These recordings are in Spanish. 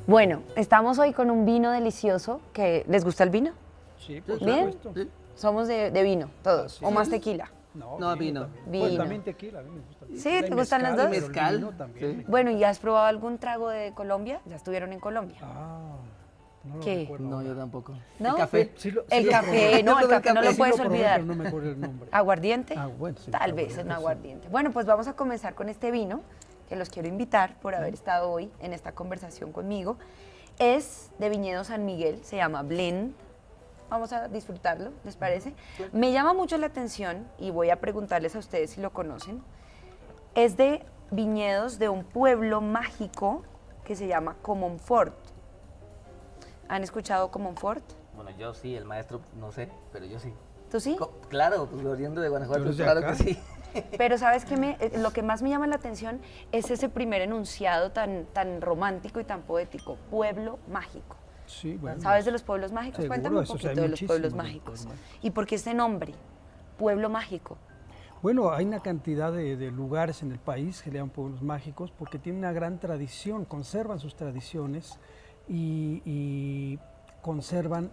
Bueno, estamos hoy con un vino delicioso. ¿Les gusta el vino? Sí, por ¿Bien? supuesto. Sí. Somos de vino, todos. Así ¿O más es. tequila? No, vino. También. Vino. Pues también tequila, a mí me gusta. ¿Sí? Hay ¿Te gustan las mezcal, dos? pero el Mezcal, vino también sí. me encanta. Bueno, ¿y has probado algún trago de Colombia? Ya estuvieron en Colombia. No lo ¿Qué? recuerdo No, ahora. yo tampoco. ¿No? El café. Sí lo El probé. café, no, el Yo café no lo sí puedes Sí lo probé, olvidar. pero no me acuerdo el nombre. ¿Aguardiente? Bueno, sí, Tal vez es un aguardiente. Bueno, pues vamos a comenzar con este vino, que los quiero invitar por haber estado hoy en esta conversación conmigo. Es de Viñedo San Miguel, se llama Blend. Vamos a disfrutarlo, ¿les parece? Me llama mucho la atención y voy a preguntarles a ustedes si lo conocen. Es de viñedos de un pueblo mágico que se llama Comonfort. ¿Han escuchado Comonfort? Bueno, yo sí, el maestro no sé, pero yo sí. ¿Tú sí? Claro, pues oriendo de Guanajuato, ¿Tú eres de claro acá? que sí. Pero ¿sabes qué? Lo que más me llama la atención es ese primer enunciado tan romántico y tan poético, pueblo mágico. Sí, bueno. ¿Sabes de los pueblos mágicos? Seguro, Cuéntame un esos poquito hay de los pueblos muchísimos mágicos. pueblos ¿Y por qué ese nombre, pueblo mágico? Bueno, hay una cantidad de lugares en el país que le llaman pueblos mágicos porque tienen una gran tradición, conservan sus tradiciones y conservan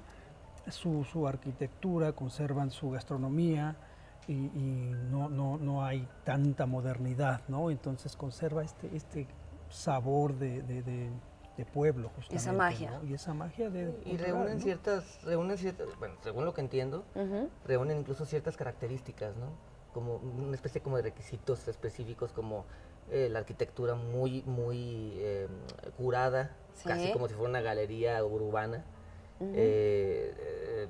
su arquitectura, conservan su gastronomía y no hay tanta modernidad, ¿no? Entonces conserva este sabor de pueblo, justamente. Esa magia. ¿no? Y esa magia de Y cultural, reúnen ciertas, bueno, según lo que entiendo, reúnen incluso ciertas características, ¿no? Como una especie como de requisitos específicos como la arquitectura muy curada, Sí. casi como si fuera una galería urbana.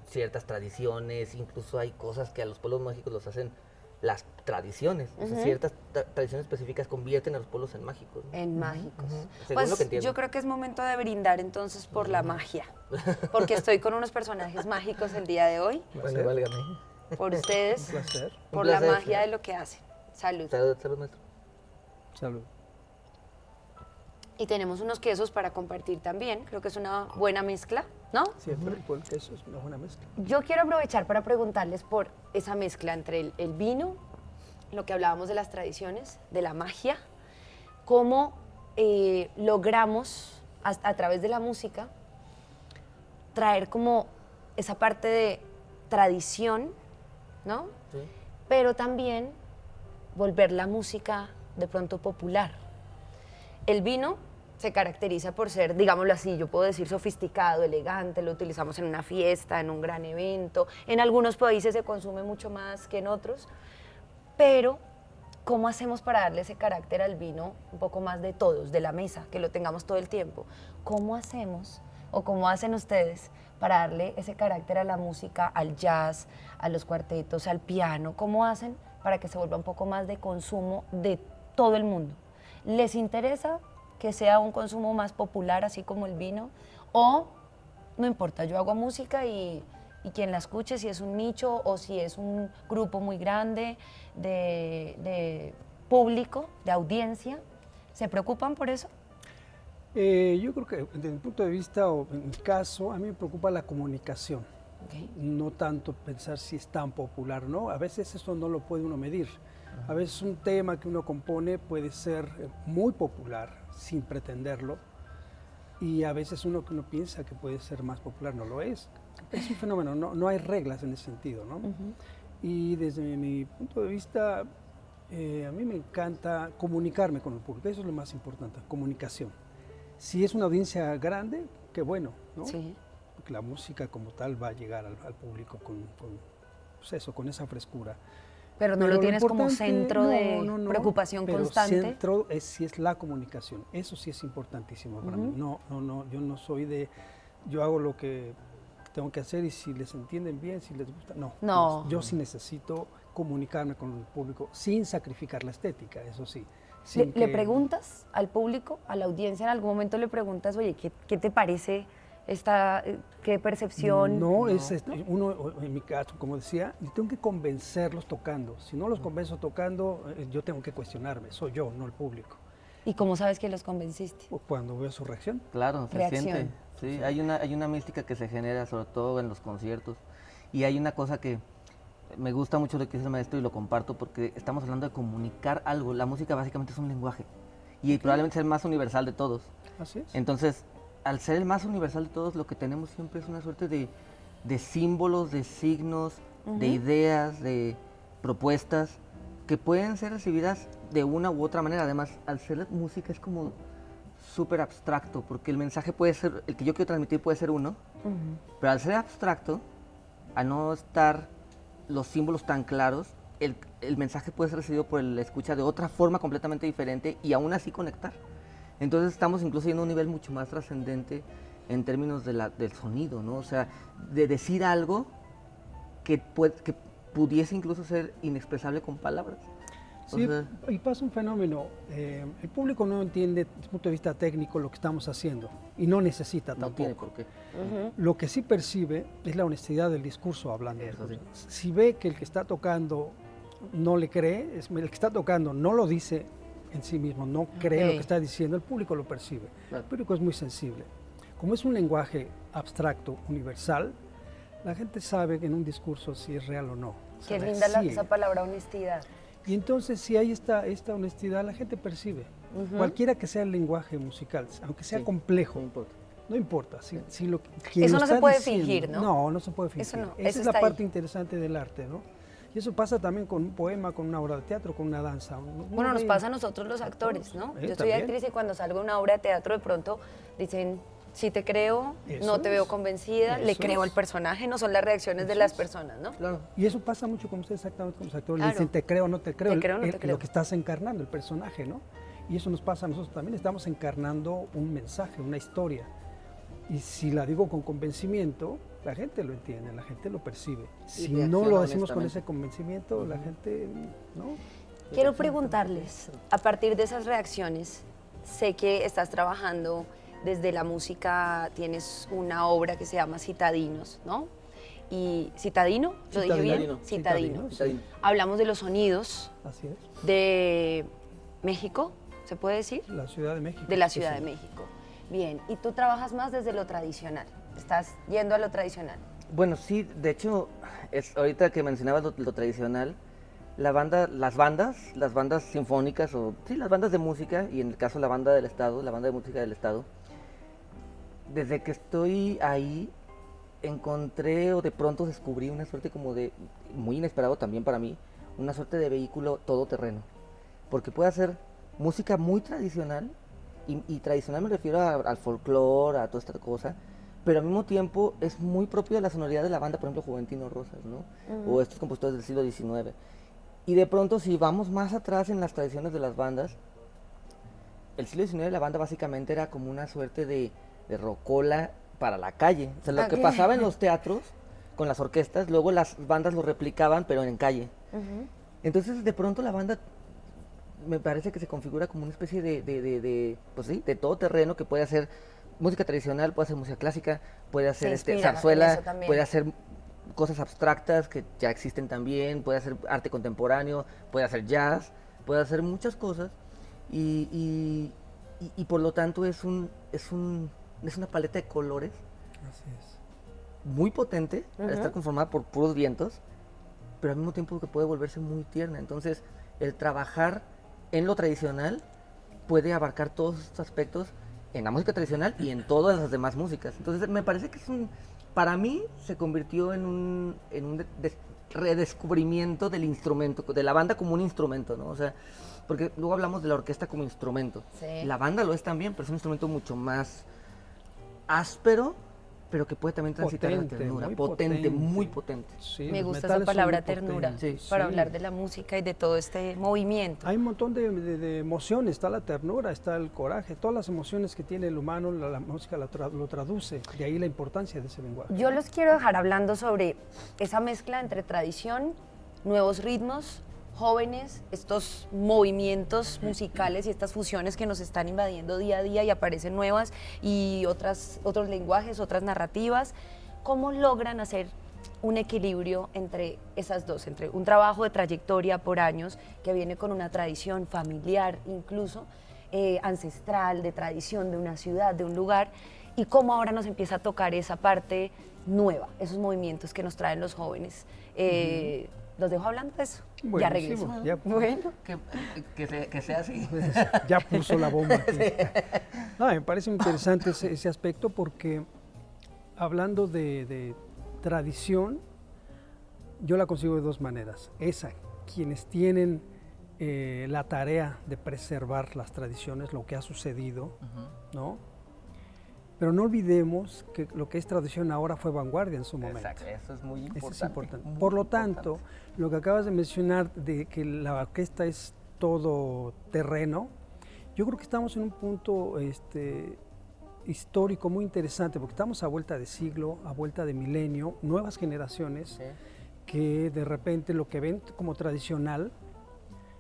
Ciertas tradiciones, incluso hay cosas que a los pueblos mágicos los hacen las tradiciones, o sea, ciertas tradiciones específicas convierten a los pueblos en mágicos, ¿no? En mágicos. Según lo Pues que entiendo. yo creo que es momento de brindar entonces por la magia, porque estoy con unos personajes mágicos el día de hoy, Bueno, válgame. por ustedes, Un placer. por Un la placer, magia sí. de lo que hacen. Salud. Salud, salud, maestro. Salud. Y tenemos unos quesos para compartir también, creo que es una buena mezcla, ¿no? Siempre el queso es una buena mezcla. Yo quiero aprovechar para preguntarles por esa mezcla entre el vino, lo que hablábamos de las tradiciones, de la magia, cómo logramos a través de la música traer como esa parte de tradición, ¿no? Sí. Pero también volver la música de pronto popular. El vino se caracteriza por ser, digámoslo así, yo puedo decir sofisticado, elegante, lo utilizamos en una fiesta, en un gran evento. En algunos países se consume mucho más que en otros, pero ¿cómo hacemos para darle ese carácter al vino un poco más de todos, de la mesa, que lo tengamos todo el tiempo? ¿Cómo hacemos o cómo hacen ustedes para darle ese carácter a la música, al jazz, a los cuartetos, al piano? ¿Cómo hacen para que se vuelva un poco más de consumo de todo el mundo? ¿Les interesa que sea un consumo más popular, así como el vino? ¿O no importa, yo hago música y quien la escuche, si es un nicho o si es un grupo muy grande de público, de audiencia, ¿se preocupan por eso? Yo creo que desde mi punto de vista, o en mi caso, a mí me preocupa la comunicación. Okay. No tanto pensar si es tan popular o no. A veces eso no lo puede uno medir. A veces un tema que uno compone puede ser muy popular sin pretenderlo y a veces uno que uno piensa que puede ser más popular no lo es. Es un fenómeno, no hay reglas en ese sentido, ¿no? Y desde mi punto de vista, a mí me encanta comunicarme con el público, eso es lo más importante, comunicación. Si es una audiencia grande, qué bueno, ¿no? Sí. Porque la música como tal va a llegar al público pues eso, con esa frescura. Pero no lo tienes como importante, centro de preocupación pero constante. Centro sí es la comunicación, eso sí es importantísimo para mí. Yo no soy yo hago lo que tengo que hacer y si les entienden bien, si les gusta, no. Yo sí necesito comunicarme con el público sin sacrificar la estética, eso sí. ¿Le preguntas al público, a la audiencia, en algún momento le preguntas, oye, ¿qué te parece ¿Qué percepción? No, es uno, en mi caso, como decía, yo tengo que convencerlos tocando. Si no los convenzo tocando, yo tengo que cuestionarme, soy yo, no el público. ¿Y cómo sabes que los convenciste? O cuando veo su reacción. Claro, se Reacción. siente. Sí, hay una mística que se genera, sobre todo en los conciertos. Y hay una cosa que me gusta mucho lo que dice el maestro y lo comparto porque estamos hablando de comunicar algo. La música básicamente es un lenguaje y probablemente es el más universal de todos. Así es. Entonces, al ser el más universal de todos, lo que tenemos siempre es una suerte de símbolos, de signos, de ideas, de propuestas que pueden ser recibidas de una u otra manera. Además, al ser música es como súper abstracto, porque el mensaje puede ser, el que yo quiero transmitir puede ser uno, pero al ser abstracto, al no estar los símbolos tan claros, el mensaje puede ser recibido por el escucha de otra forma completamente diferente y aún así conectar. Entonces estamos incluso yendo a un nivel mucho más trascendente en términos del sonido, ¿no? O sea, de decir algo que pudiese incluso ser inexpresable con palabras. Sí, y pasa un fenómeno. El público no entiende desde el punto de vista técnico lo que estamos haciendo y no necesita No tampoco. tiene por qué. Lo que sí percibe es la honestidad del discurso hablando. Eso sí. Si ve que el que está tocando no le cree, el que está tocando no lo dice en sí mismo, no cree lo que está diciendo, el público lo percibe. Claro. El público es muy sensible. Como es un lenguaje abstracto, universal, la gente sabe que en un discurso si es real o no. Qué Sabe, linda sí. esa palabra honestidad. Y entonces, si hay esta honestidad, la gente percibe. Cualquiera que sea el lenguaje musical, aunque sea Sí, complejo, no importa. no importa. Quien Eso lo no se está puede diciendo, fingir, ¿no? No, no se puede fingir. Eso no, Esa eso es la está parte ahí. interesante del arte, ¿no? Y eso pasa también con un poema, con una obra de teatro, con una danza. Bueno, nos pasa a nosotros los actores, ¿no? Yo soy también. actriz y cuando salgo a una obra de teatro de pronto dicen, sí te creo, Eso no te veo es. convencida, le Eso creo es. al personaje, no son las reacciones de las personas, ¿no? Claro. Y eso pasa mucho con ustedes exactamente con los actores. Claro. Le dicen, te creo o no te creo. Te creo o no te creo. Lo que estás encarnando, el personaje, ¿no? Y eso nos pasa a nosotros también. Estamos encarnando un mensaje, una historia. Y si la digo con convencimiento, la gente lo entiende, la gente lo percibe. Si no reacciona lo decimos con honestamente. ese convencimiento, la gente, ¿no? Quiero preguntarles, a partir de esas reacciones, sé que estás trabajando desde la música, tienes una obra que se llama Citadinos, ¿no? Y ¿Citadino? ¿Lo dije bien? Citadino. Citadino. Citadino. Hablamos de los sonidos Así es. de México, ¿se puede decir? La Ciudad de México. De la Sí, Ciudad sí. de México. Bien, y tú trabajas más desde lo tradicional, estás yendo a lo tradicional. Bueno, sí, de hecho, ahorita que mencionabas lo tradicional, las bandas sinfónicas, las bandas de música, y en el caso la banda del Estado, la banda de música del Estado, desde que estoy ahí, encontré o de pronto descubrí una suerte como de, muy inesperado también para mí, una suerte de vehículo todoterreno. Porque puede hacer música muy tradicional, y tradicional me refiero al folclore, a toda esta cosa, pero al mismo tiempo es muy propio de la sonoridad de la banda, por ejemplo, Juventino Rosas, ¿no? O estos compositores del siglo XIX. Y de pronto, si vamos más atrás en las tradiciones de las bandas, el siglo XIX la banda básicamente era como una suerte de rocola para la calle. O sea, lo que Ok. pasaba en los teatros con las orquestas, luego las bandas lo replicaban, pero en calle. Entonces, de pronto la banda me parece que se configura como una especie pues sí, de todoterreno que puede hacer música tradicional, puede hacer música clásica, puede hacer Se inspira en zarzuela, eso también. puede hacer cosas abstractas que ya existen también, puede hacer arte contemporáneo, puede hacer jazz, puede hacer muchas cosas y por lo tanto es una paleta de colores Así es. muy potente, al estar conformada por puros vientos, pero al mismo tiempo que puede volverse muy tierna. Entonces, el trabajar en lo tradicional puede abarcar todos estos aspectos en la música tradicional y en todas las demás músicas. Entonces, me parece que para mí se convirtió en un redescubrimiento del instrumento, de la banda como un instrumento, ¿no? O sea, porque luego hablamos de la orquesta como instrumento. Sí. La banda lo es también, pero es un instrumento mucho más áspero, pero que puede también transitar la Potente, ternura. muy Potente, potente. muy potente. Sí, Me los gusta esa metales son palabra muy ternura potentes. Sí. para Sí. hablar de la música y de todo este movimiento. Hay un montón de emociones, está la ternura, está el coraje, todas las emociones que tiene el humano, la música lo traduce, de ahí la importancia de ese lenguaje. Yo los quiero dejar hablando sobre esa mezcla entre tradición, nuevos ritmos jóvenes, estos movimientos musicales y estas fusiones que nos están invadiendo día a día y aparecen nuevas y otros lenguajes, otras narrativas, ¿cómo logran hacer un equilibrio entre esas dos, entre un trabajo de trayectoria por años que viene con una tradición familiar incluso, ancestral, de tradición de una ciudad, de un lugar, y cómo ahora nos empieza a tocar esa parte nueva, esos movimientos que nos traen los jóvenes? Los dejo hablando de eso. Ya regreso. Ya, bueno. Que sea así. Ya puso la bomba aquí. No, me parece interesante ese aspecto porque hablando de tradición, yo la consigo de dos maneras. Esa, quienes tienen la tarea de preservar las tradiciones, lo que ha sucedido, ¿no? Pero no olvidemos que lo que es tradición ahora fue vanguardia en su momento. Exacto, eso es muy importante. Eso es importante. Por lo tanto, lo que acabas de mencionar de que la orquesta es todo terreno, yo creo que estamos en un punto histórico muy interesante, porque estamos a vuelta de siglo, a vuelta de milenio, nuevas generaciones que de repente lo que ven como tradicional,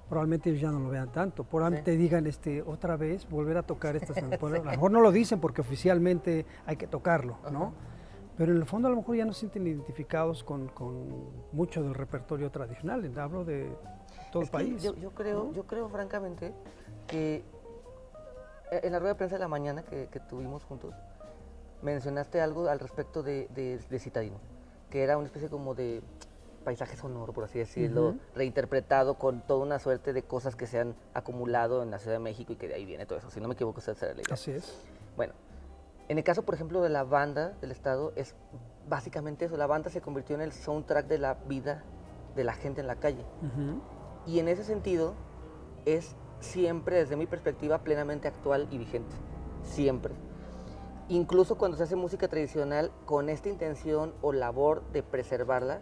probablemente ellos ya no lo vean tanto, probablemente digan otra vez volver a tocar estas canciones. A lo mejor no lo dicen porque oficialmente hay que tocarlo, ¿no? Pero en el fondo a lo mejor ya no se sienten identificados con mucho del repertorio tradicional, hablo de todo el país. Yo creo francamente que en la rueda de prensa de la mañana que tuvimos juntos, mencionaste algo al respecto de Citadino, que era una especie como de paisaje sonoro, por así decirlo, reinterpretado con toda una suerte de cosas que se han acumulado en la Ciudad de México y que de ahí viene todo eso. Si no me equivoco, esa era la idea. Así es. Bueno, en el caso, por ejemplo, de la banda del Estado, es básicamente eso. La banda se convirtió en el soundtrack de la vida de la gente en la calle. Y en ese sentido, es siempre, desde mi perspectiva, plenamente actual y vigente. Siempre. Incluso cuando se hace música tradicional, con esta intención o labor de preservarla,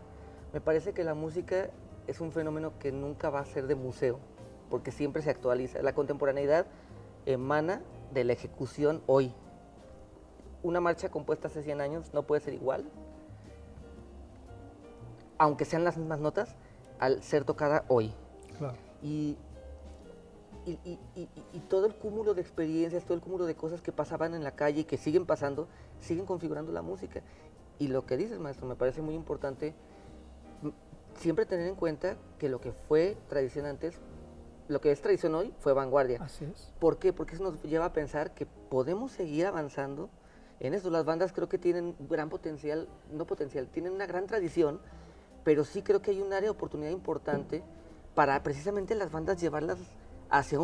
me parece que la música es un fenómeno que nunca va a ser de museo, porque siempre se actualiza. La contemporaneidad emana de la ejecución hoy. Una marcha compuesta hace 100 años no puede ser igual, aunque sean las mismas notas, al ser tocada hoy. Claro. Y todo el cúmulo de experiencias, todo el cúmulo de cosas que pasaban en la calle y que siguen pasando, siguen configurando la música. Y lo que dices, maestro, me parece muy importante siempre tener en cuenta que lo que fue tradición antes, lo que es tradición hoy, fue vanguardia. Así es. ¿Por qué? Porque eso nos lleva a pensar que podemos seguir avanzando en esto. Las bandas creo que tienen gran potencial, tienen una gran tradición, pero sí creo que hay un área de oportunidad importante para precisamente las bandas llevarlas hacia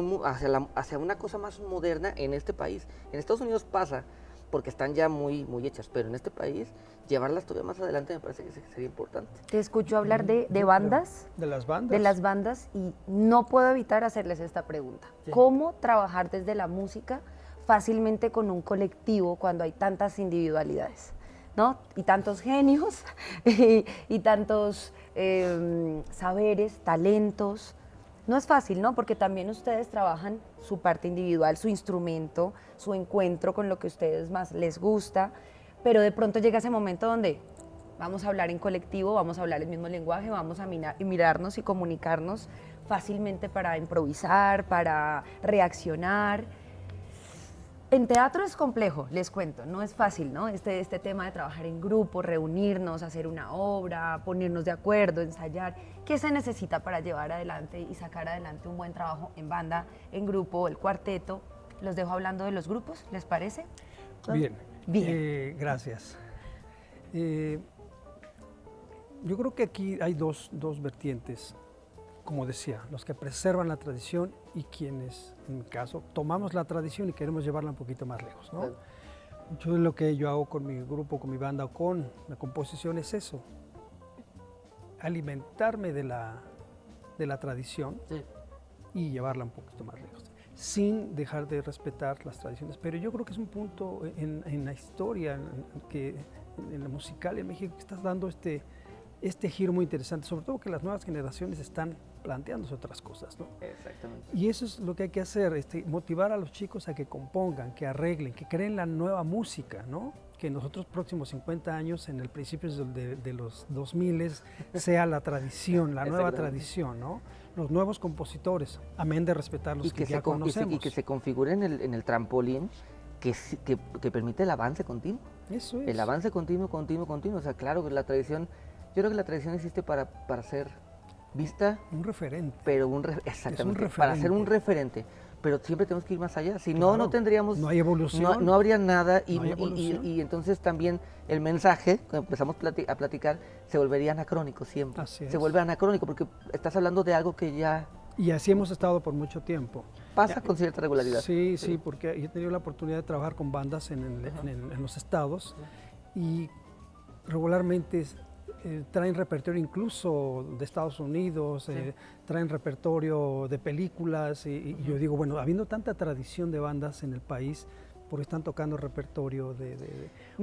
una cosa más moderna en este país. En Estados Unidos pasa, porque están ya muy hechas, pero en este país llevarlas todavía más adelante me parece que sería importante. Te escucho hablar de bandas. De las bandas. De las bandas, y no puedo evitar hacerles esta pregunta. Sí. ¿Cómo trabajar desde la música fácilmente con un colectivo cuando hay tantas individualidades, ¿no? Y tantos genios y tantos saberes, talentos? No es fácil, ¿no? Porque también ustedes trabajan su parte individual, su instrumento, su encuentro con lo que a ustedes más les gusta, pero de pronto llega ese momento donde vamos a hablar en colectivo, vamos a hablar el mismo lenguaje, vamos a mirarnos y comunicarnos fácilmente para improvisar, para reaccionar. En teatro es complejo, les cuento, no es fácil, ¿no? Este tema de trabajar en grupo, reunirnos, hacer una obra, ponernos de acuerdo, ensayar. ¿Qué se necesita para llevar adelante y sacar adelante un buen trabajo en banda, en grupo, el cuarteto? Los dejo hablando de los grupos, ¿les parece? Bien. Bien. Gracias. Yo creo que aquí hay dos vertientes, como decía, los que preservan la tradición y quienes, en mi caso, tomamos la tradición y queremos llevarla un poquito más lejos, ¿no? Yo lo que yo hago con mi grupo, con mi banda o con la composición es eso, alimentarme de la tradición y llevarla un poquito más lejos, sin dejar de respetar las tradiciones. Pero yo creo que es un punto en la historia, en la musical en México, que estás dando este giro muy interesante, sobre todo que las nuevas generaciones están planteándose otras cosas, ¿no? Exactamente. Y eso es lo que hay que hacer, motivar a los chicos a que compongan, que arreglen, que creen la nueva música, ¿no? que en los otros próximos 50 años, en el principio de los 2000, sea la tradición, la nueva tradición, ¿no? Los nuevos compositores, amén de respetar los que ya conocemos. Y que se configure en el trampolín que permite el avance continuo. Eso es. El avance continuo. O sea, claro que la tradición, yo creo que la tradición existe para ser vista. Un referente. Pero exactamente, para ser un referente. Pero siempre tenemos que ir más allá. Si no, no tendríamos. No hay evolución. No habría nada. Y Entonces también el mensaje, cuando empezamos a platicar, se volvería anacrónico siempre. Así es. Se vuelve anacrónico porque estás hablando de algo que ya. Y así hemos estado por mucho tiempo. Pasa con cierta regularidad. Sí, porque yo he tenido la oportunidad de trabajar con bandas en los estados y regularmente traen repertorio incluso de Estados Unidos, traen repertorio de películas y yo digo, bueno, habiendo tanta tradición de bandas en el país, porque están tocando repertorio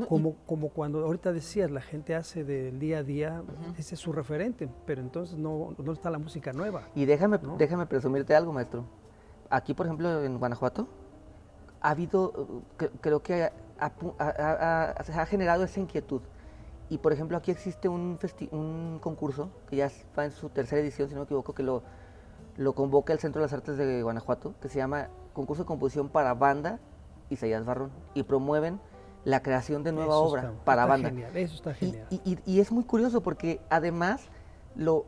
como cuando ahorita decías, la gente hace del día a día, ese es su referente, pero entonces no está la música nueva. Y déjame presumirte algo, maestro. Aquí, por ejemplo, en Guanajuato, ha habido, creo que se ha generado esa inquietud. Y, por ejemplo, aquí existe un concurso, que ya va en su tercera edición, si no me equivoco, que lo convoca el Centro de las Artes de Guanajuato, que se llama Concurso de Composición para Banda Isaías Barrón, y promueven la creación de nueva obra para banda. Genial, eso está genial. Y es muy curioso porque además lo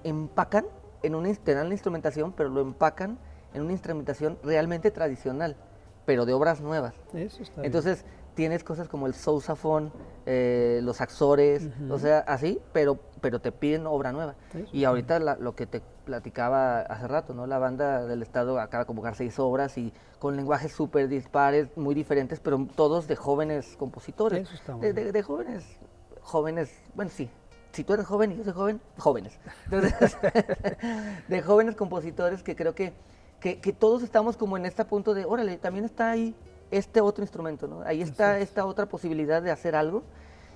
empacan te dan la instrumentación, pero lo empacan en una instrumentación realmente tradicional, pero de obras nuevas. Eso está Entonces tienes cosas como el sousafón, los saxores, o sea, así, pero te piden obra nueva. Eso Y ahorita lo que te platicaba hace rato, ¿no? La banda del Estado acaba de convocar 6 obras y con lenguajes súper dispares, muy diferentes, pero todos de jóvenes compositores. Eso está muy bien. De jóvenes, bueno, sí. Si tú eres joven y yo soy joven, jóvenes. Entonces, de jóvenes compositores que creo que todos estamos como en este punto de, órale, también está ahí este otro instrumento, ¿no? Ahí está esta otra posibilidad de hacer algo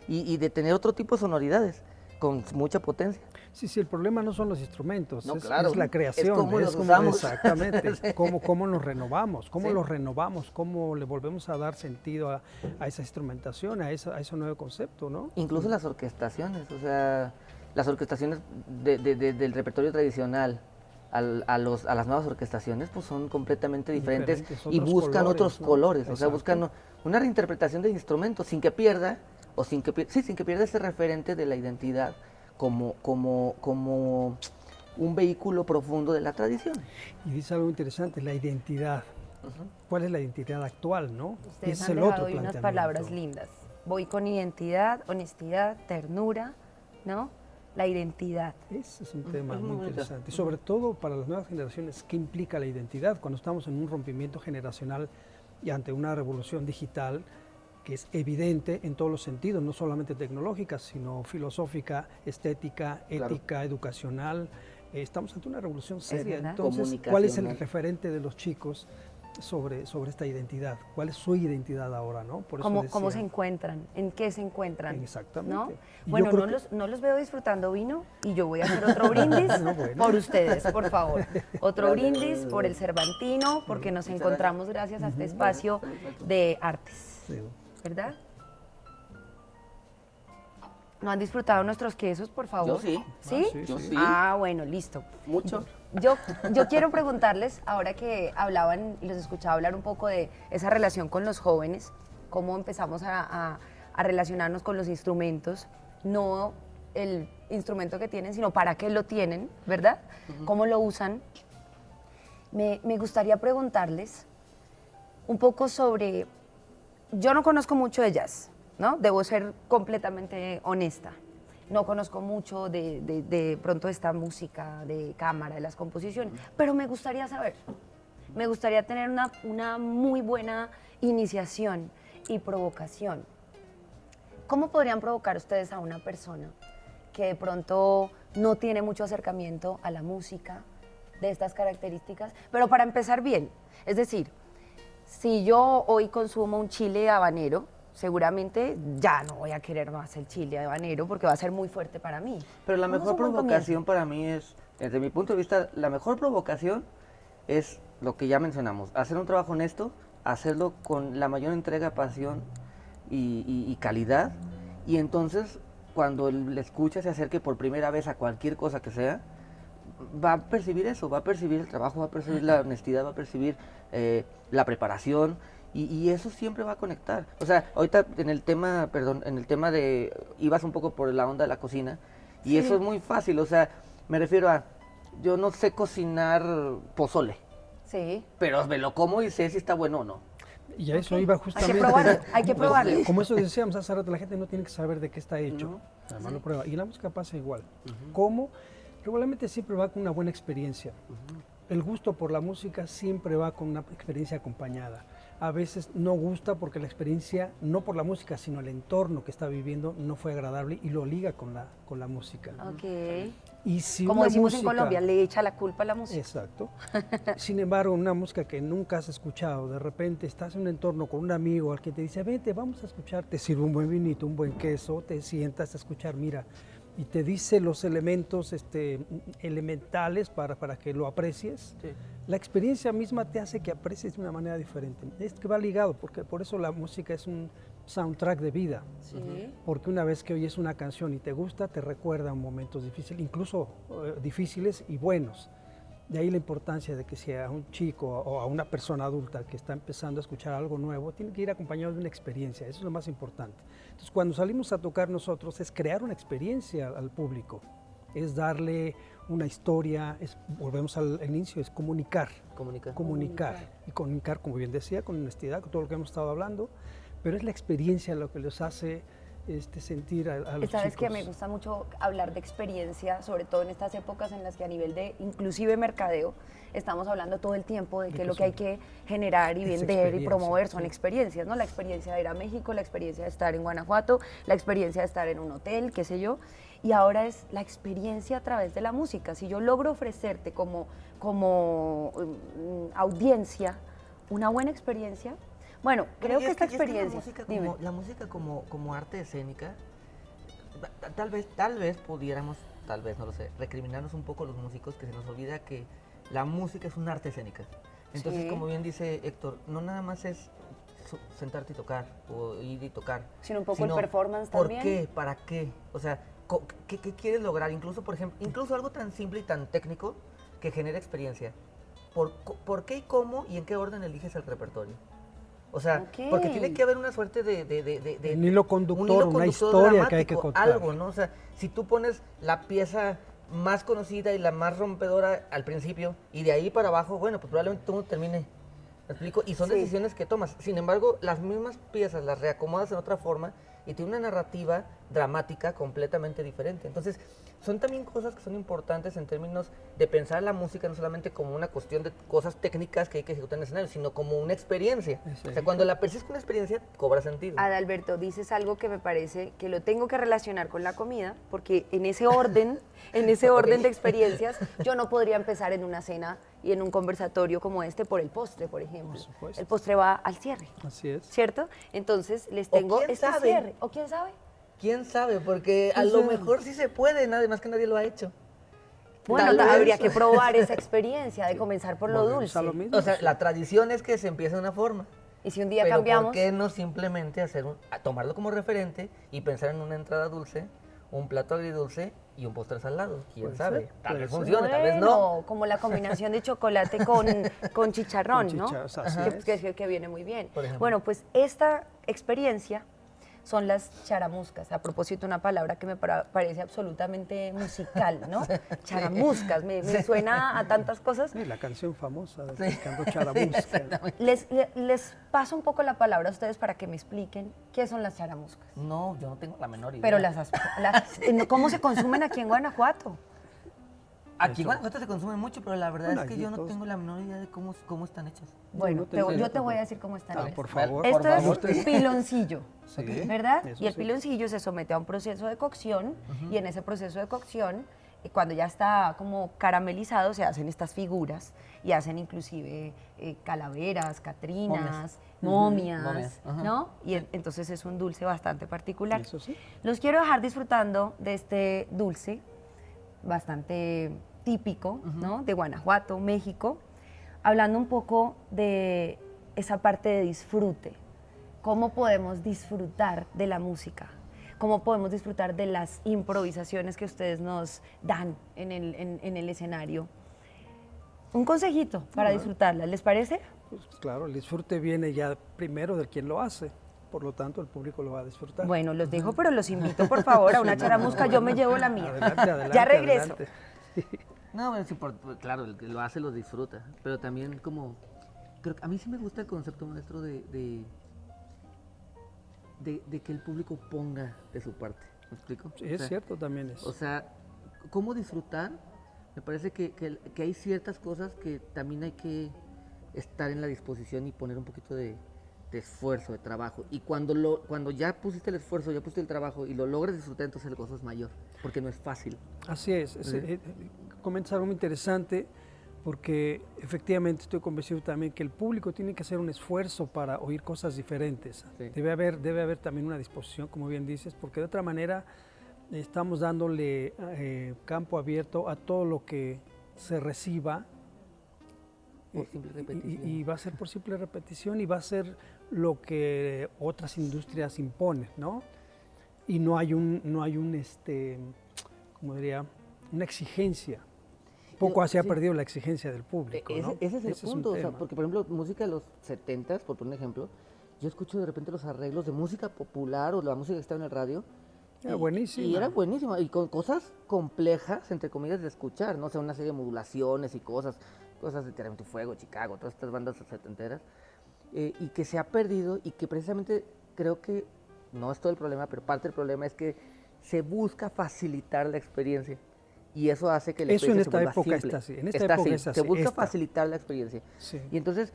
y de tener otro tipo de sonoridades con mucha potencia. Sí, el problema no son los instrumentos, No, es claro, la creación. es cómo los usamos. Exactamente, Sí. cómo nos renovamos, cómo le volvemos a dar sentido a esa instrumentación, a ese nuevo concepto, ¿no? Incluso las orquestaciones, o sea, las orquestaciones del repertorio tradicional a las nuevas orquestaciones pues son completamente diferentes y buscan otros colores, ¿no? O sea, buscan una reinterpretación del instrumento sin que pierda sin que pierda ese referente de la identidad como un vehículo profundo de la tradición. Y dice algo interesante, la identidad. ¿Cuál es la identidad actual, no? Ustedes Ese han es el dejado otro hoy unas planteamiento. palabras lindas. Voy con identidad, honestidad, ternura, ¿no? La identidad. Ese es un tema Es muy muy bonito. interesante. Y sobre todo para las nuevas generaciones, ¿qué implica la identidad? Cuando estamos en un rompimiento generacional y ante una revolución digital que es evidente en todos los sentidos, no solamente tecnológica, sino filosófica, estética, ética, educacional. Estamos ante una revolución seria. verdad. Entonces, ¿cuál es el Comunicacional. referente de los chicos sobre esta identidad? ¿Cuál es su identidad ahora, no? Por eso ¿Cómo se decía- encuentran? ¿En qué se encuentran? Exactamente. ¿No? Y Bueno, yo creo no los veo disfrutando vino y yo voy a hacer otro brindis No, bueno. por ustedes, por favor. Otro brindis por el Cervantino, porque nos encontramos gracias a este espacio de artes, Sí. ¿verdad? ¿No han disfrutado nuestros quesos, por favor? Yo sí. ¿Sí? sí, Yo sí. sí. Ah, bueno, listo. Mucho. Yo quiero preguntarles, ahora que hablaban y los escuchaba hablar un poco de esa relación con los jóvenes, cómo empezamos a relacionarnos con los instrumentos, no el instrumento que tienen, sino para qué lo tienen, ¿verdad? Cómo lo usan. Me gustaría preguntarles un poco sobre, yo no conozco mucho de jazz, ¿no? Debo ser completamente honesta. No conozco mucho de pronto esta música de cámara, de las composiciones, pero me gustaría saber. Me gustaría tener una muy buena iniciación y provocación. ¿Cómo podrían provocar ustedes a una persona que de pronto no tiene mucho acercamiento a la música de estas características? Pero para empezar bien, es decir, si yo hoy consumo un chile habanero, seguramente ya no voy a querer más el chile habanero porque va a ser muy fuerte para mí. Pero la ¿Cómo es mejor un buen provocación para mí es, desde mi punto de vista, la mejor provocación es lo que ya mencionamos, hacer un trabajo honesto hacerlo con la mayor entrega, pasión y calidad, y entonces cuando el escucha se acerque por primera vez a cualquier cosa que sea, va a percibir eso, va a percibir el trabajo, va a percibir la honestidad, va a percibir la preparación, y eso siempre va a conectar. O sea, ahorita en el tema, perdón, en el tema de, ibas un poco por la onda de la cocina, y eso es muy fácil, o sea, me refiero a, yo no sé cocinar pozole, Sí. pero me lo como y sé si está bueno o no. Y a eso iba Hay que justamente. probarlo, hay que probarlo. Como eso decíamos hace rato, la gente no tiene que saber de qué está hecho. Además lo prueba. Y la música pasa igual. ¿Cómo? Regularmente siempre va con una buena experiencia. El gusto por la música siempre va con una experiencia acompañada. A veces no gusta porque la experiencia, no por la música, sino el entorno que está viviendo no fue agradable y lo liga con la música. Ok. Y si Como una decimos en música- Colombia, le echa la culpa a la música. Exacto. Sin embargo, una música que nunca has escuchado, de repente estás en un entorno con un amigo al que te dice, vente, vamos a escuchar, te sirve un buen vinito, un buen queso, te sientas a escuchar, mira, y te dice los elementos elementales para que lo aprecies. Sí. La experiencia misma te hace que aprecies de una manera diferente. Es que va ligado, porque por eso la música es un soundtrack de vida. Sí. Porque una vez que oyes una canción y te gusta, te recuerda momentos difíciles, incluso difíciles y buenos. De ahí la importancia de que si a un chico o a una persona adulta que está empezando a escuchar algo nuevo, tiene que ir acompañado de una experiencia, eso es lo más importante. Entonces, cuando salimos a tocar nosotros, es crear una experiencia al público, es darle una historia, volvemos al inicio, es comunicar. Comunicar. Y comunicar, como bien decía, con honestidad, con todo lo que hemos estado hablando, pero es la experiencia lo que les hace sentir a los Sabes chicos. que me gusta mucho hablar de experiencia, sobre todo en estas épocas en las que a nivel de inclusive mercadeo estamos hablando todo el tiempo de que lo que hay que generar y Es vender y experiencia, promover son sí. experiencias, ¿no? La experiencia de ir a México, la experiencia de estar en Guanajuato, la experiencia de estar en un hotel, qué sé yo. Y ahora es la experiencia a través de la música. Si yo logro ofrecerte como audiencia una buena experiencia, bueno, creo que esta experiencia... Dime. La música como arte escénica, tal vez pudiéramos, no lo sé, recriminarnos un poco los músicos, que se nos olvida que la música es un arte escénica. Entonces, Sí. como bien dice Héctor, no nada más es sentarte y tocar, o ir y tocar. Sino un poco el performance ¿por también. qué? ¿Para qué? O sea, ¿qué quieres lograr? Incluso, por ejemplo, incluso algo tan simple y tan técnico que genera experiencia. ¿Por qué y cómo y en qué orden eliges el repertorio? O sea, Ok. porque tiene que haber una suerte de Un hilo conductor, una historia que hay que dramático, contar. algo, ¿no? O sea, si tú pones la pieza más conocida y la más rompedora al principio y de ahí para abajo, bueno, pues probablemente todo termine. ¿Me explico? Y son Sí. decisiones que tomas. Sin embargo, las mismas piezas las reacomodas en otra forma y tiene una narrativa dramática completamente diferente. Entonces, son también cosas que son importantes en términos de pensar la música no solamente como una cuestión de cosas técnicas que hay que ejecutar en el escenario, sino como una experiencia. Sí. O sea, cuando la percibes como una experiencia, cobra sentido. Adalberto, dices algo que me parece que lo tengo que relacionar con la comida, porque en ese orden, de experiencias, yo no podría empezar en una cena y en un conversatorio como este por el postre, por ejemplo. Por supuesto. El postre va al cierre, Así es. ¿cierto? Entonces les O tengo quién este sabe. cierre. ¿O quién sabe? ¿Quién sabe? Porque a ¿Quién lo sabe? mejor sí se puede, nada más que nadie lo ha hecho. Bueno, Tal vez. habría que probar esa experiencia de comenzar por lo Volvemos dulce. a lo mismo. O sea, la tradición es que se empiece de una forma. Y si un día Pero cambiamos, ¿por qué no simplemente tomarlo como referente y pensar en una entrada dulce, un plato agridulce y un postre salado? ¿Quién Puede sabe? ser, Tal puede vez ser. funcione, tal vez no. Bueno, como la combinación de chocolate con chicharrón, Con ¿no? así Que viene muy bien. Por ejemplo. Bueno, pues esta experiencia son las charamuscas. A propósito, una palabra que me parece absolutamente musical, ¿no? Charamuscas, me suena a tantas cosas. Sí, la canción famosa de Pescando Charamusca. Les paso un poco la palabra a ustedes para que me expliquen qué son las charamuscas. No, yo no tengo la menor idea. Pero ¿cómo se consumen aquí en Guanajuato? Aquí en Guanajuato se consume mucho, pero la verdad Bueno, es que aquí yo no todos. tengo la menor idea de cómo están hechas. Bueno, no tengo yo idea te voy a tampoco. decir cómo están hechas. Por favor. Esto por favor. es piloncillo, Sí, ¿verdad? eso Y el sí. piloncillo se somete a un proceso de cocción y en ese proceso de cocción, cuando ya está como caramelizado, se hacen estas figuras y hacen inclusive calaveras, catrinas, momias, Momias, ajá. ¿no? Y entonces es un dulce bastante particular. Eso sí. Los quiero dejar disfrutando de este dulce bastante típico, ¿no? De Guanajuato, México, hablando un poco de esa parte de disfrute. ¿Cómo podemos disfrutar de la música? ¿Cómo podemos disfrutar de las improvisaciones que ustedes nos dan en el escenario? Un consejito para disfrutarlas, ¿les parece? Pues claro, el disfrute viene ya primero del quien lo hace, por lo tanto el público lo va a disfrutar. Bueno, los dejo, pero los invito por favor a una charamusca, yo me llevo la mía. Adelante, Ya regreso. adelante. No, bueno, sí, claro, el que lo hace lo disfruta, pero también como, creo que a mí sí me gusta el concepto, maestro, de que el público ponga de su parte, ¿me explico? Sí, es cierto también eso. O sea, ¿cómo disfrutar? Me parece que hay ciertas cosas que también hay que estar en la disposición y poner un poquito de esfuerzo, de trabajo. Y cuando ya pusiste el esfuerzo, ya pusiste el trabajo y lo logras disfrutar, entonces el gozo es mayor, porque no es fácil. Así es. Comentas algo muy interesante, porque efectivamente estoy convencido también que el público tiene que hacer un esfuerzo para oír cosas diferentes. Sí. Debe haber también una disposición, como bien dices, porque de otra manera estamos dándole campo abierto a todo lo que se reciba. Por simple repetición. Y va a ser por simple repetición y va a ser lo que otras industrias imponen, ¿no? Y no hay como diría, una exigencia. Poco se ha perdido la exigencia del público, ¿no? Ese es el punto, un o sea, tema. porque por ejemplo, música de los 70s, por poner un ejemplo, yo escucho de repente los arreglos de música popular o la música que está en el radio. Era buenísima. Y era buenísima, y con cosas complejas, entre comillas, de escuchar, ¿no? O sea, una serie de modulaciones y cosas de Tierra, Viento y Fuego, Chicago, todas estas bandas setenteras, y que se ha perdido y que precisamente creo que, no es todo el problema, pero parte del problema es que se busca facilitar la experiencia. Y eso hace que la Eso en experiencia esta se vuelva época simple. está así. En esta época es así. Se busca esta. facilitar la experiencia. Sí. Y entonces,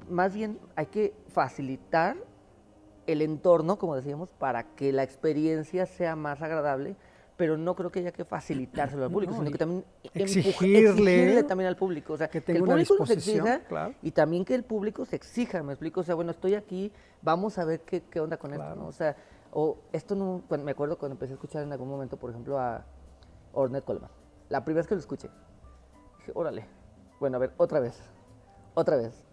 más bien hay que facilitar el entorno, como decíamos, para que la experiencia sea más agradable, pero no creo que haya que facilitárselo al público, No, sino que también exigirle también al público. O sea, que que tenga el una público nos disposición, exija claro. y también que el público se exija, ¿me explico? O sea, bueno, estoy aquí, vamos a ver qué onda con Claro. esto, ¿no? O sea, esto no, me acuerdo cuando empecé a escuchar en algún momento, por ejemplo, a Ornette Coleman. La primera vez que lo escuché, dije, órale, bueno, a ver, otra vez.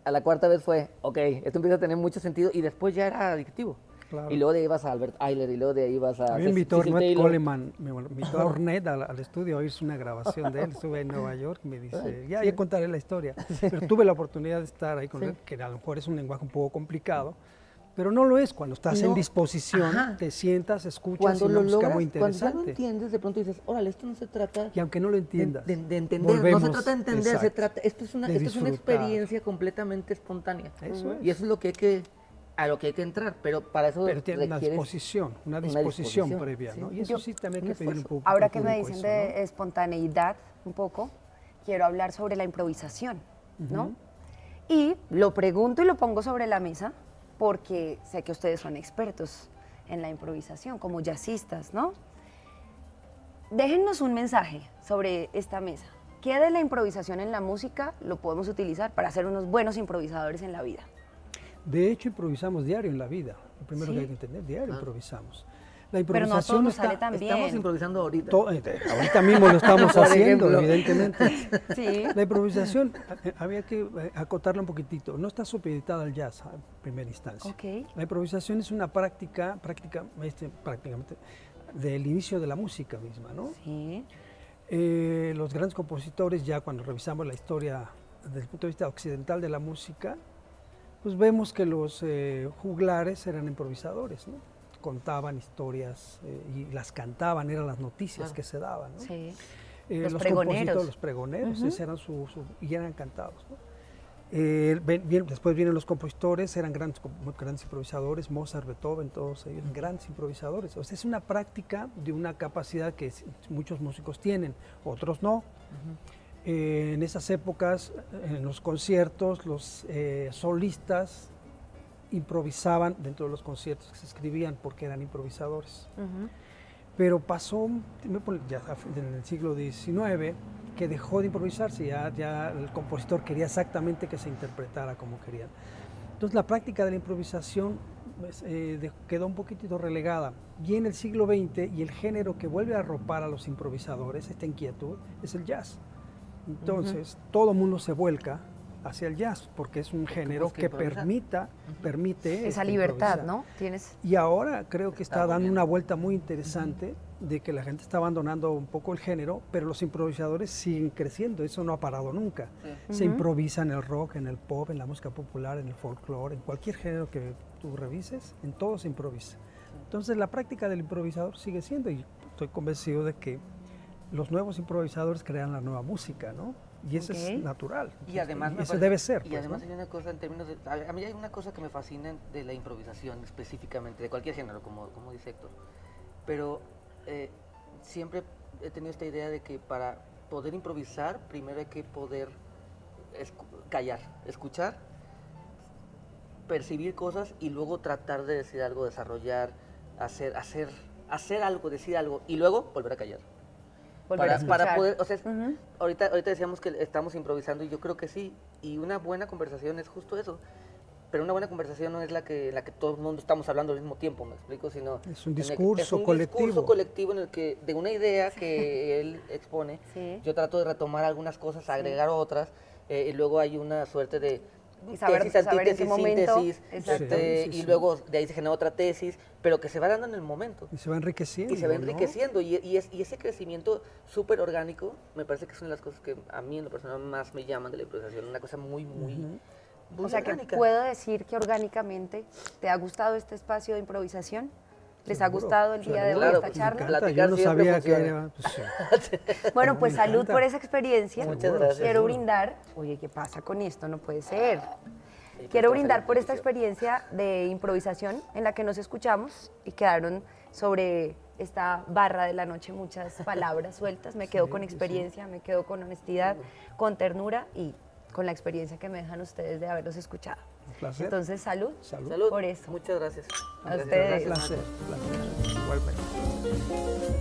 A la cuarta vez fue, ok, esto empieza a tener mucho sentido y después ya era adictivo. Claro. Y luego de ahí vas a Albert Ayler y luego de ahí vas a... A mí me invitó Cecil Ornette Taylor. Coleman, me invitó a Ornette al estudio a oírse una grabación de él. Estuve en Nueva York y me dice, ya contaré la historia. Pero tuve la oportunidad de estar ahí con él, que a lo mejor es un lenguaje un poco complicado, pero no lo es. Cuando estás en disposición, Ajá. te sientas, escuchas Cuando una lo música logras, muy cuando ya lo interesante. entiendes, de pronto dices, órale, esto no se trata Y aunque no lo entiendas, de entender, volvemos, no se trata de entender, se exacto, trata, esto es una de disfrutar. experiencia completamente espontánea. Eso es. Y eso es lo que a lo que hay que entrar, pero para eso Pero tiene una requieres disposición, una disposición, disposición previa, ¿no? sí. Y eso sí también hay que pedir un poco. Ahora al que me público dicen eso, ¿no? de espontaneidad un poco, quiero hablar sobre la improvisación, ¿no? Y lo pregunto y lo pongo sobre la mesa porque sé que ustedes son expertos en la improvisación, como jazzistas, ¿no? Déjennos un mensaje sobre esta mesa. ¿Qué de la improvisación en la música lo podemos utilizar para ser unos buenos improvisadores en la vida? De hecho, improvisamos diario en la vida. Lo primero Sí. que hay que entender, diario improvisamos. La Pero no todo improvisación nos sale tan Estamos bien. improvisando ahorita. ahorita mismo lo estamos Por haciendo, ejemplo. evidentemente. Sí. La improvisación había que acotarla un poquitito. No está supeditada al jazz en primera instancia. Ok. La improvisación es una prácticamente del inicio de la música misma, ¿no? Sí. Los grandes compositores, ya cuando revisamos la historia desde el punto de vista occidental de la música, pues vemos que los juglares eran improvisadores, ¿no? Contaban historias y las cantaban, eran las noticias que se daban, ¿no? Sí. Los pregoneros. compositores, los pregoneros, ese eran y eran cantados, ¿no? Después vienen los compositores, eran grandes improvisadores, Mozart, Beethoven, todos ellos, grandes improvisadores. O sea, es una práctica de una capacidad que muchos músicos tienen, otros no. En esas épocas, en los conciertos, los solistas improvisaban dentro de los conciertos que se escribían porque eran improvisadores. Pero pasó ya en el siglo XIX que dejó de improvisarse, ya el compositor quería exactamente que se interpretara como querían. Entonces la práctica de la improvisación pues, quedó un poquitito relegada. Y en el siglo XX, y el género que vuelve a arropar a los improvisadores, esta inquietud, es el jazz. Entonces todo el mundo se vuelca hacia el jazz, porque es un género busca que improvisar. permite Esa este, libertad, improvisar. ¿no? Tienes... Y ahora creo que Está está dando volviendo. una vuelta muy interesante de que la gente está abandonando un poco el género, pero los improvisadores siguen creciendo, eso no ha parado nunca. Se improvisa en el rock, en el pop, en la música popular, en el folclore, en cualquier género que tú revises, en todo se improvisa. Entonces la práctica del improvisador sigue siendo, y estoy convencido de que los nuevos improvisadores crean la nueva música, ¿no? Y eso Ok. es natural. Y además y me eso parece- debe ser. Y pues, además ¿no? hay una cosa en términos de... A mí hay una cosa que me fascina de la improvisación específicamente, de cualquier género, como dice Héctor. Pero siempre he tenido esta idea de que para poder improvisar, primero hay que poder callar, escuchar, percibir cosas y luego tratar de decir algo, desarrollar, hacer algo, decir algo y luego volver a callar. Volver a Para escuchar. poder, o sea, Ujú. ahorita decíamos que estamos improvisando y yo creo que sí, y una buena conversación es justo eso. Pero una buena conversación no es la que todo el mundo estamos hablando al mismo tiempo, ¿me explico? Sino Es un en el que- discurso es un colectivo. discurso colectivo en el que de una idea que él expone, Sí. yo trato de retomar algunas cosas, agregar otras, y luego hay una suerte de Y saber en qué momento, síntesis, exacto. Sí, sí, y sí. luego de ahí se genera otra tesis, pero que se va dando en el momento. Y se va enriqueciendo. Y se va ¿no? enriqueciendo, y ese crecimiento súper orgánico me parece que es una de las cosas que a mí en lo personal más me llaman de la improvisación, una cosa muy O sea que orgánica. puedo decir que orgánicamente te ha gustado este espacio de improvisación. ¿Les ha Seguro, gustado el día de hoy claro, esta pues, Me charla? encanta, Platicar yo no siempre sabía que funciona. era... pues, sí. Bueno, pues Me salud encanta. por esa experiencia. Muchas gracias. Quiero brindar. Oye, ¿qué pasa con esto? No puede ser. pues, Quiero estamos en brindar la por esta televisión. experiencia de improvisación en la que nos escuchamos y quedaron sobre esta barra de la noche muchas palabras sueltas. Me quedo con experiencia, me quedo con honestidad, con ternura y con la experiencia que me dejan ustedes de haberlos escuchado. Un placer. Entonces, salud. Salud. Salud. Por eso. Muchas gracias. A Gracias, ustedes. Un gracias. placer. Igualmente.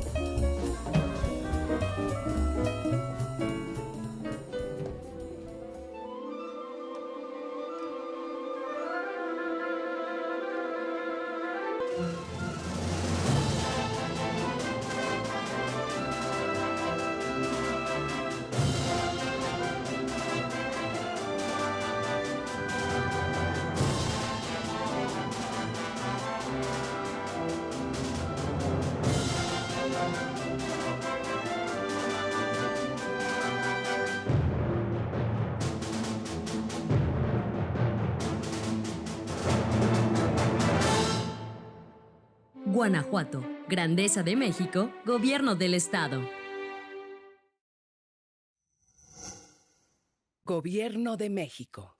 Guanajuato, Grandeza de México, Gobierno del Estado. Gobierno de México.